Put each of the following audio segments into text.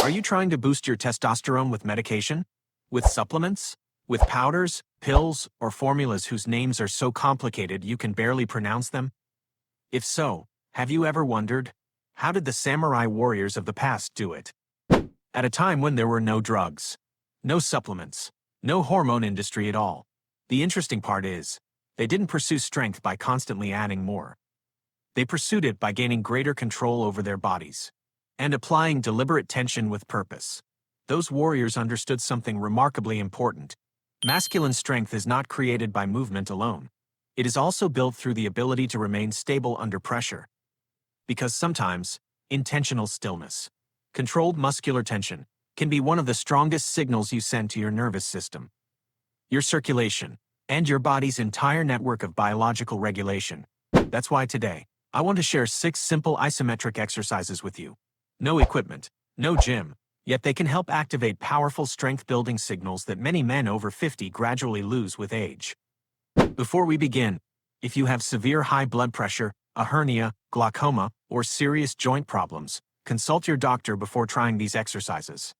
Are you trying to boost your testosterone with medication? With supplements? With powders, pills, or formulas whose names are so complicated you can barely pronounce them? If so, have you ever wondered, how did the samurai warriors of the past do it? At a time when there were no drugs, no supplements, no hormone industry at all. The interesting part is, they didn't pursue strength by constantly adding more. They pursued it by gaining greater control over their bodies and applying deliberate tension with purpose. Those warriors understood something remarkably important. Masculine strength is not created by movement alone. It is also built through the ability to remain stable under pressure. Because sometimes, intentional stillness, controlled muscular tension, can be one of the strongest signals you send to your nervous system, your circulation, and your body's entire network of biological regulation. That's why today, I want to share 6 simple isometric exercises with you. No equipment, no gym, yet they can help activate powerful strength-building signals that many men over 50 gradually lose with age. Before we begin, if you have severe high blood pressure, a hernia, glaucoma, or serious joint problems, consult your doctor before trying these exercises.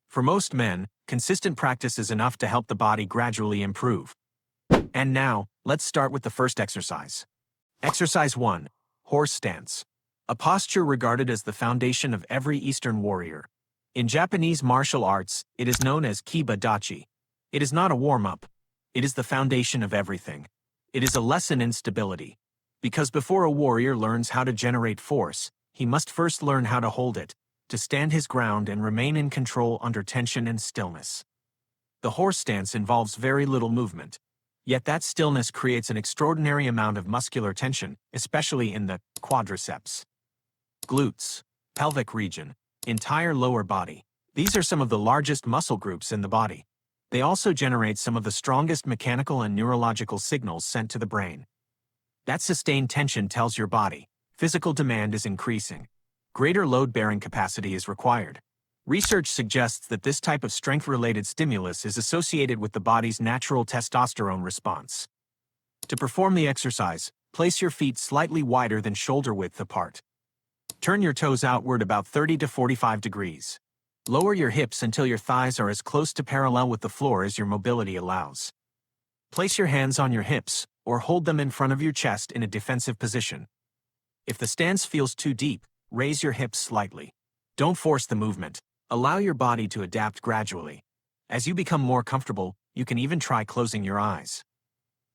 For most men, consistent practice is enough to help the body gradually improve. And now, let's start with the first exercise. Exercise 1. Horse stance. A posture regarded as the foundation of every Eastern warrior. In Japanese martial arts, it is known as kiba-dachi. It is not a warm-up. It is the foundation of everything. It is a lesson in stability. Because before a warrior learns how to generate force, he must first learn how to hold it, to stand his ground and remain in control under tension and stillness. The horse stance involves very little movement. Yet that stillness creates an extraordinary amount of muscular tension, especially in the quadriceps, glutes, pelvic region, entire lower body. These are some of the largest muscle groups in the body. They also generate some of the strongest mechanical and neurological signals sent to the brain. That sustained tension tells your body, physical demand is increasing. Greater load-bearing capacity is required. Research suggests that this type of strength-related stimulus is associated with the body's natural testosterone response. To perform the exercise, place your feet slightly wider than shoulder width apart. Turn your toes outward about 30 to 45 degrees. Lower your hips until your thighs are as close to parallel with the floor as your mobility allows. Place your hands on your hips, or hold them in front of your chest in a defensive position. If the stance feels too deep, raise your hips slightly. Don't force the movement. Allow your body to adapt gradually. As you become more comfortable, you can even try closing your eyes.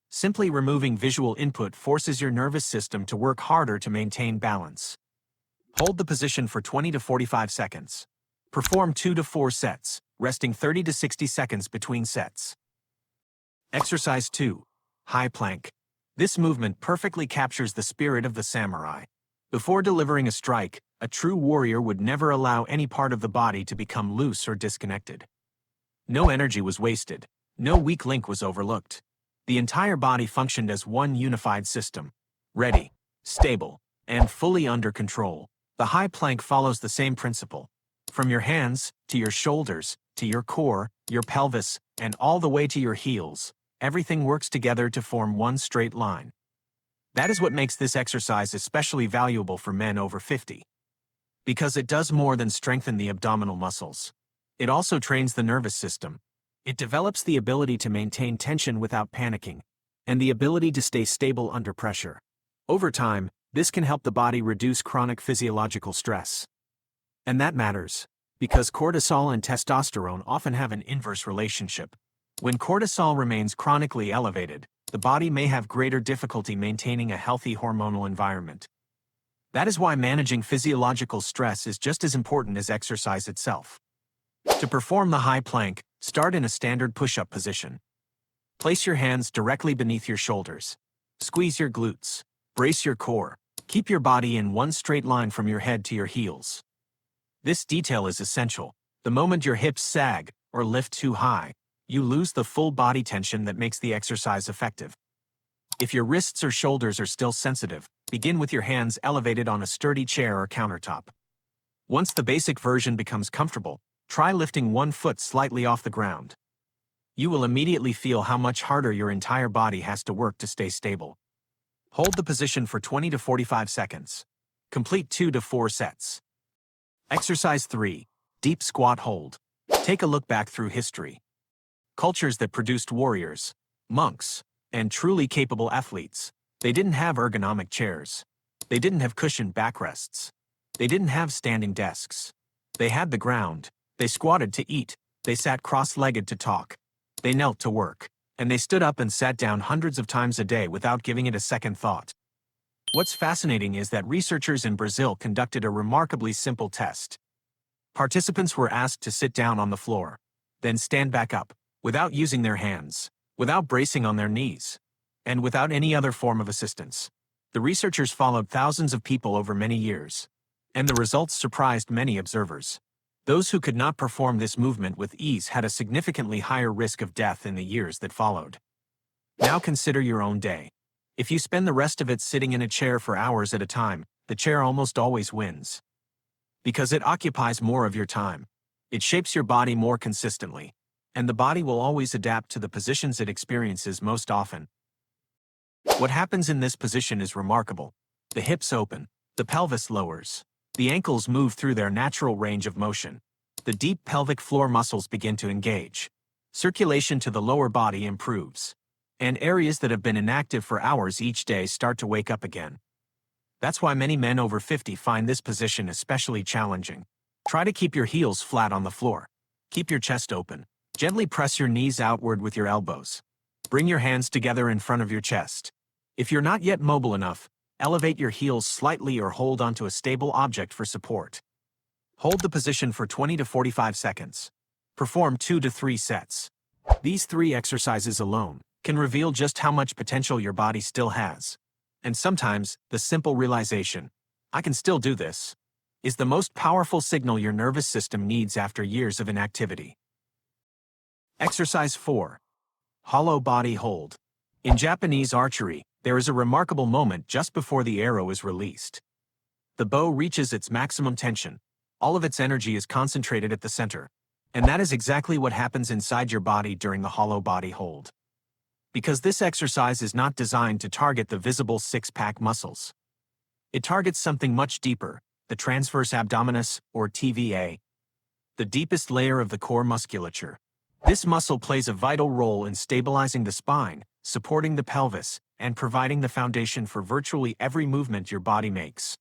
Simply removing visual input forces your nervous system to work harder to maintain balance. Hold the position for 20 to 45 seconds. Perform 2 to 4 sets, resting 30 to 60 seconds between sets. Exercise 2. High plank. This movement perfectly captures the spirit of the samurai. Before delivering a strike, a true warrior would never allow any part of the body to become loose or disconnected. No energy was wasted. No weak link was overlooked. The entire body functioned as one unified system. Ready, stable, and fully under control. The high plank follows the same principle. From your hands, to your shoulders, to your core, your pelvis, and all the way to your heels, everything works together to form one straight line. That is what makes this exercise especially valuable for men over 50. Because it does more than strengthen the abdominal muscles. It also trains the nervous system. It develops the ability to maintain tension without panicking, and the ability to stay stable under pressure. Over time, this can help the body reduce chronic physiological stress. And that matters, because cortisol and testosterone often have an inverse relationship. When cortisol remains chronically elevated, the body may have greater difficulty maintaining a healthy hormonal environment. That is why managing physiological stress is just as important as exercise itself. To perform the high plank, start in a standard push-up position. Place your hands directly beneath your shoulders. Squeeze your glutes. Brace your core. Keep your body in one straight line from your head to your heels. This detail is essential. The moment your hips sag or lift too high, you lose the full body tension that makes the exercise effective. If your wrists or shoulders are still sensitive, begin with your hands elevated on a sturdy chair or countertop. Once the basic version becomes comfortable, try lifting one foot slightly off the ground. You will immediately feel how much harder your entire body has to work to stay stable. Hold the position for 20 to 45 seconds. Complete 2 to 4 sets. Exercise 3. Deep squat hold. Take a look back through history. Cultures that produced warriors, monks, and truly capable athletes. They didn't have ergonomic chairs. They didn't have cushioned backrests. They didn't have standing desks. They had the ground. They squatted to eat. They sat cross-legged to talk. They knelt to work. And they stood up and sat down hundreds of times a day without giving it a second thought. What's fascinating is that researchers in Brazil conducted a remarkably simple test. Participants were asked to sit down on the floor, then stand back up, without using their hands, without bracing on their knees, and without any other form of assistance. The researchers followed thousands of people over many years, and the results surprised many observers. Those who could not perform this movement with ease had a significantly higher risk of death in the years that followed. Now consider your own day. If you spend the rest of it sitting in a chair for hours at a time, the chair almost always wins. Because it occupies more of your time. It shapes your body more consistently, and the body will always adapt to the positions it experiences most often. What happens in this position is remarkable. The hips open, the pelvis lowers, the ankles move through their natural range of motion. The deep pelvic floor muscles begin to engage. Circulation to the lower body improves, and areas that have been inactive for hours each day start to wake up again. That's why many men over 50 find this position especially challenging. Try to keep your heels flat on the floor. Keep your chest open. Gently press your knees outward with your elbows. Bring your hands together in front of your chest. If you're not yet mobile enough, elevate your heels slightly or hold onto a stable object for support. Hold the position for 20 to 45 seconds. Perform 2 to 3 sets. These 3 exercises alone can reveal just how much potential your body still has. And sometimes, the simple realization, I can still do this, is the most powerful signal your nervous system needs after years of inactivity. Exercise 4. Hollow body hold. In Japanese archery, there is a remarkable moment just before the arrow is released. The bow reaches its maximum tension. All of its energy is concentrated at the center. And that is exactly what happens inside your body during the hollow body hold. Because this exercise is not designed to target the visible six-pack muscles. It targets something much deeper, the transverse abdominis, or TVA, the deepest layer of the core musculature. This muscle plays a vital role in stabilizing the spine, supporting the pelvis, and providing the foundation for virtually every movement your body makes.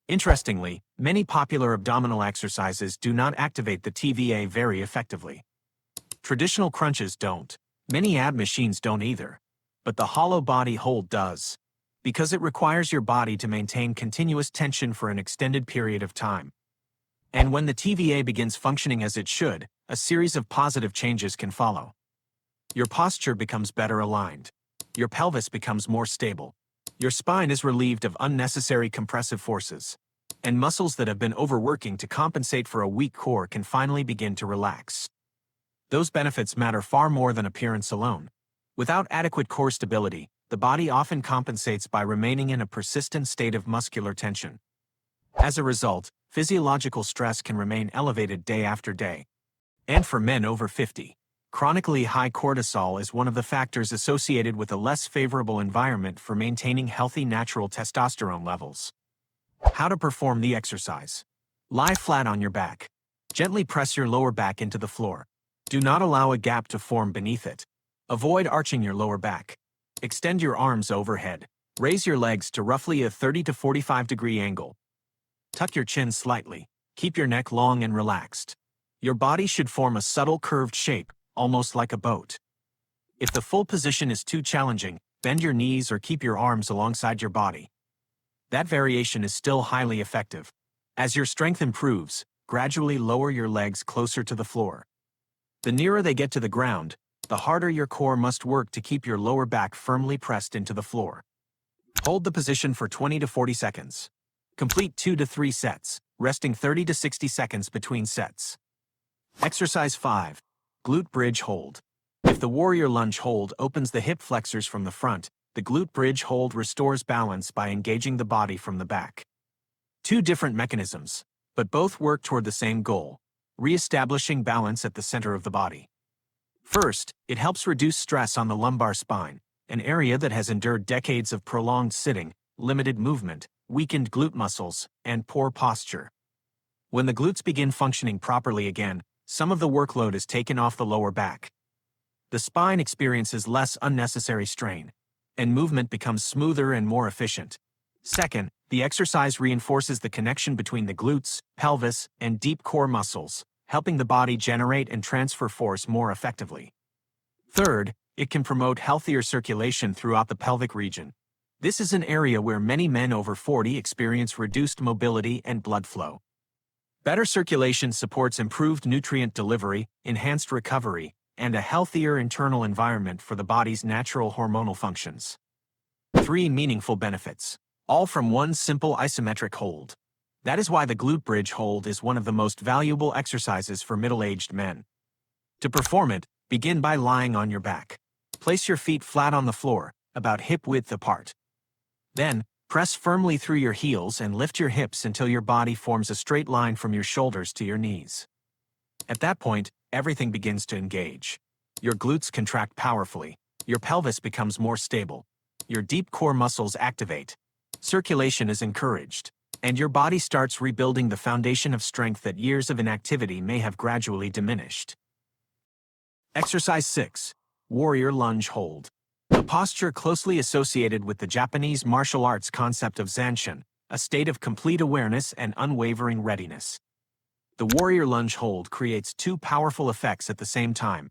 Interestingly, many popular abdominal exercises do not activate the TVA very effectively. Traditional crunches don't. Many ab machines don't either. But the hollow body hold does. Because it requires your body to maintain continuous tension for an extended period of time. And when the TVA begins functioning as it should, a series of positive changes can follow. Your posture becomes better aligned. Your pelvis becomes more stable. Your spine is relieved of unnecessary compressive forces. And muscles that have been overworking to compensate for a weak core can finally begin to relax. Those benefits matter far more than appearance alone. Without adequate core stability, the body often compensates by remaining in a persistent state of muscular tension. As a result, physiological stress can remain elevated day after day. And for men over 50, chronically high cortisol is one of the factors associated with a less favorable environment for maintaining healthy natural testosterone levels. How to perform the exercise. Lie flat on your back. Gently press your lower back into the floor. Do not allow a gap to form beneath it. Avoid arching your lower back. Extend your arms overhead. Raise your legs to roughly a 30 to 45 degree angle. Tuck your chin slightly. Keep your neck long and relaxed. Your body should form a subtle curved shape, almost like a boat. If the full position is too challenging, bend your knees or keep your arms alongside your body. That variation is still highly effective. As your strength improves, gradually lower your legs closer to the floor. The nearer they get to the ground, the harder your core must work to keep your lower back firmly pressed into the floor. Hold the position for 20 to 40 seconds. Complete 2 to 3 sets, resting 30 to 60 seconds between sets. Exercise 5. Glute Bridge Hold. If the warrior lunge hold opens the hip flexors from the front, the glute bridge hold restores balance by engaging the body from the back. 2 different mechanisms, but both work toward the same goal: re-establishing balance at the center of the body. First, it helps reduce stress on the lumbar spine, an area that has endured decades of prolonged sitting, limited movement, weakened glute muscles, and poor posture. When the glutes begin functioning properly again, some of the workload is taken off the lower back. The spine experiences less unnecessary strain, and movement becomes smoother and more efficient. Second, the exercise reinforces the connection between the glutes, pelvis, and deep core muscles, helping the body generate and transfer force more effectively. Third, it can promote healthier circulation throughout the pelvic region. This is an area where many men over 40 experience reduced mobility and blood flow. Better circulation supports improved nutrient delivery, enhanced recovery, and a healthier internal environment for the body's natural hormonal functions. 3 meaningful benefits, all from one simple isometric hold. That is why the glute bridge hold is one of the most valuable exercises for middle-aged men. To perform it, begin by lying on your back. Place your feet flat on the floor, about hip-width apart. Then, press firmly through your heels and lift your hips until your body forms a straight line from your shoulders to your knees. At that point, everything begins to engage. Your glutes contract powerfully, your pelvis becomes more stable, your deep core muscles activate, circulation is encouraged, and your body starts rebuilding the foundation of strength that years of inactivity may have gradually diminished. Exercise 6. Warrior Lunge Hold. A posture closely associated with the Japanese martial arts concept of zanshin, a state of complete awareness and unwavering readiness. The warrior lunge hold creates 2 powerful effects at the same time.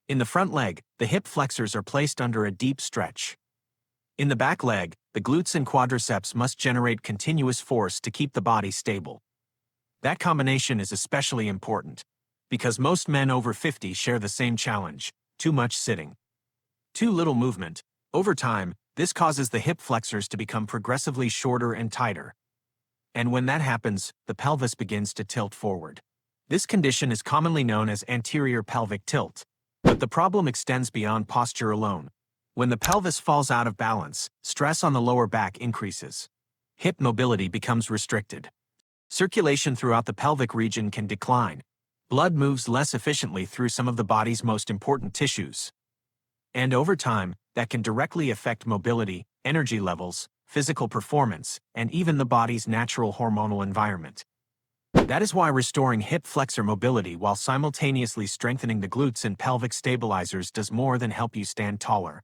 In the front leg, the hip flexors are placed under a deep stretch. In the back leg, the glutes and quadriceps must generate continuous force to keep the body stable. That combination is especially important, because most men over 50 share the same challenge: too much sitting. Too little movement. Over time, this causes the hip flexors to become progressively shorter and tighter. And when that happens, the pelvis begins to tilt forward. This condition is commonly known as anterior pelvic tilt. But the problem extends beyond posture alone. When the pelvis falls out of balance, stress on the lower back increases. Hip mobility becomes restricted. Circulation throughout the pelvic region can decline. Blood moves less efficiently through some of the body's most important tissues. And over time, that can directly affect mobility, energy levels, physical performance, and even the body's natural hormonal environment. That is why restoring hip flexor mobility while simultaneously strengthening the glutes and pelvic stabilizers does more than help you stand taller.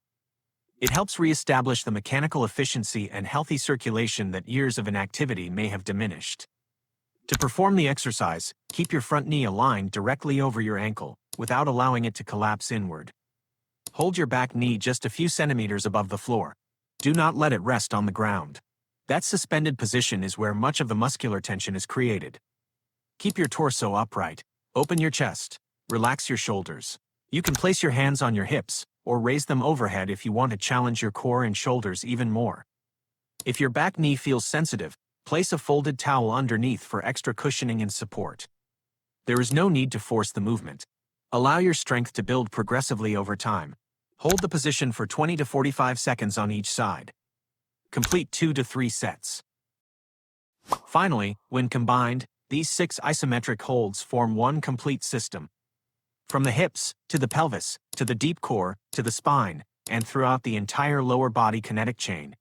It helps reestablish the mechanical efficiency and healthy circulation that years of inactivity may have diminished. To perform the exercise, keep your front knee aligned directly over your ankle, without allowing it to collapse inward. Hold your back knee just a few centimeters above the floor. Do not let it rest on the ground. That suspended position is where much of the muscular tension is created. Keep your torso upright. Open your chest. Relax your shoulders. You can place your hands on your hips, or raise them overhead if you want to challenge your core and shoulders even more. If your back knee feels sensitive, place a folded towel underneath for extra cushioning and support. There is no need to force the movement. Allow your strength to build progressively over time. Hold the position for 20 to 45 seconds on each side. Complete 2 to 3 sets. Finally, when combined, these 6 isometric holds form one complete system. From the hips, to the pelvis, to the deep core, to the spine, and throughout the entire lower body kinetic chain.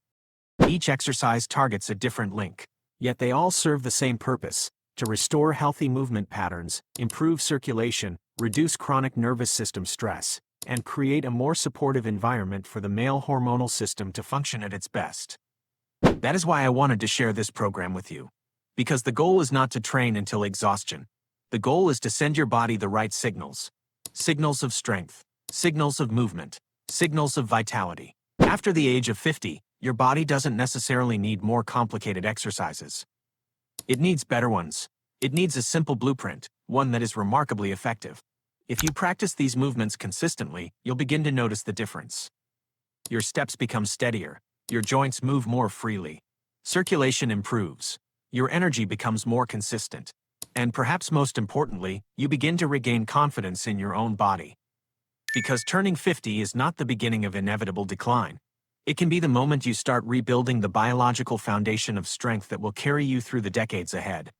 Each exercise targets a different link, yet they all serve the same purpose: to restore healthy movement patterns, improve circulation, reduce chronic nervous system stress, and create a more supportive environment for the male hormonal system to function at its best. That is why I wanted to share this program with you. Because the goal is not to train until exhaustion. The goal is to send your body the right signals. Signals of strength, signals of movement, signals of vitality. After the age of 50, your body doesn't necessarily need more complicated exercises. It needs better ones. It needs a simple blueprint, one that is remarkably effective. If you practice these movements consistently, you'll begin to notice the difference. Your steps become steadier. Your joints move more freely. Circulation improves. Your energy becomes more consistent. And perhaps most importantly, you begin to regain confidence in your own body. Because turning 50 is not the beginning of inevitable decline. It can be the moment you start rebuilding the biological foundation of strength that will carry you through the decades ahead.